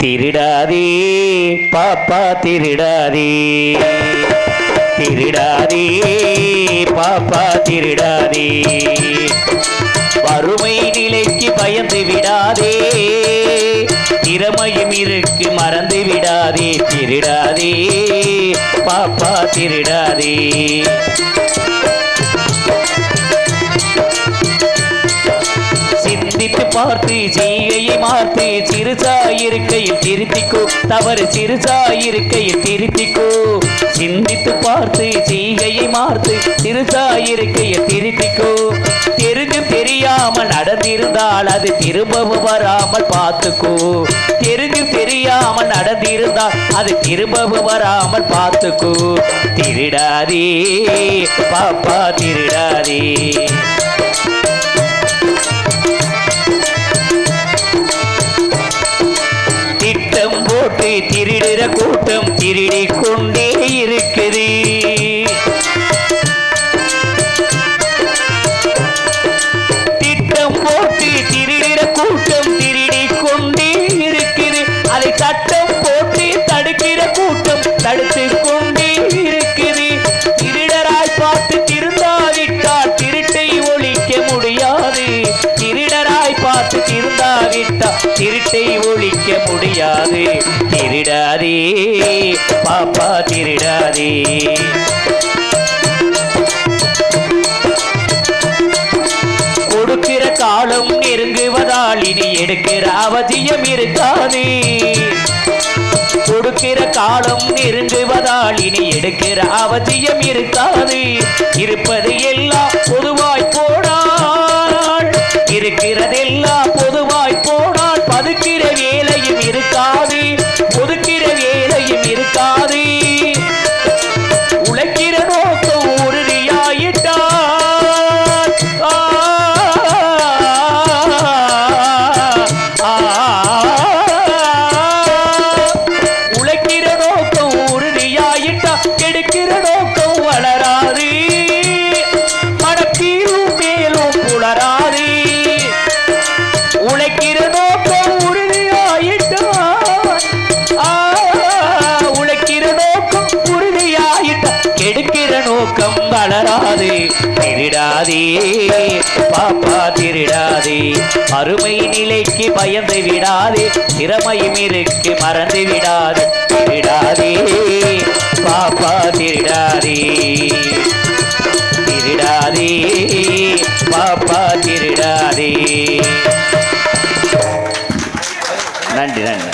திருடாதே பாப்பா திருடாதே, திருடாதே பாப்பா திருடாதே, வறுமை நிலைக்கு பயந்து விடாதே, திறமையும் இருக்கு மறந்து விடாதே, திருடாதே பாப்பா திருடாதே. சிந்தித்து பார்த்து செய்கையை மாற்று, சிறுசாயிருக்கையில் திருத்திக்கோ, தவறு சிறுசாயிருக்கையில் திருத்திக்கோ. சிந்தித்து பார்த்து செய்கையை மாற்று, சிறுசாயிருக்கையில் திருத்திக்கோ. தெரிஞ்சு தெரியாமல் நடந்திருந்தால் அது திரும்பவும் வராமல் பார்த்துக்கோ. தெரிஞ்சு தெரியாமல் நடந்திருந்தால் அது திரும்பவும் வராமல் பார்த்துக்கோ. திருடாதே பாப்பா திருடாதே. திட்டம் போட்டு திருடுற கூட்டம் திருடிக் கொண்டே இருக்குது. திட்டம் போட்டு திருடுற கூட்டம் திருடிக் கொண்டே இருக்குது. அதை சட்டம் போட்டு தடுக்கிற கூட்டம் தடுத்து கொண்டே இருக்குது. திருடராய் பார்த்து திருந்தாவிட்டால் திருட்டை ஒழிக்க முடியாது. திருடராய் பார்த்து திருந்தாவிட்டால் திருட்டை ஒழிக்க முடியாது. திருடாதே பாப்பா திருடாதே. கொடுக்கிற காலம் நெருங்குவதால் இனி எடுக்கிற அவசியம் இருக்காது. கொடுக்கிற காலம் நெருங்குவதால் இனி எடுக்கிற அவசியம் இருக்காது. இருப்பது எல்லாம் பொதுவாய் போனால், இருக்கிறதெல்லாம் பொதுவாய் போனால் பதுக்கிற வேலையும் இருக்காது, ஒதுக்கிற வேலையும் இருக்காது. உழைக்கிற நோக்கம் உறுதியாயிட்டால் உழைக்கிற நோக்கம் உறுதியாயிட்டா கெடுக்கிற நோக்கம் வளராது. மனக்கீழும் மேலும் புலராது. உழைக்கிற நோக்கம் உறுதியாயிட்டா உழைக்கிற நோக்கம் உறுதியாயிட்டா கெடுக்கிற நோக்கம் வளராது. திருடாதே பாப்பா திருடாதே. அருமை நிலைக்கு பயந்து விடாதே, திறமையும் இருக்கு மறந்து விடாதே. திருடாதே பாப்பா திருடாதே. திருடாதே பாப்பா திருடாதே. நன்றி நன்றி.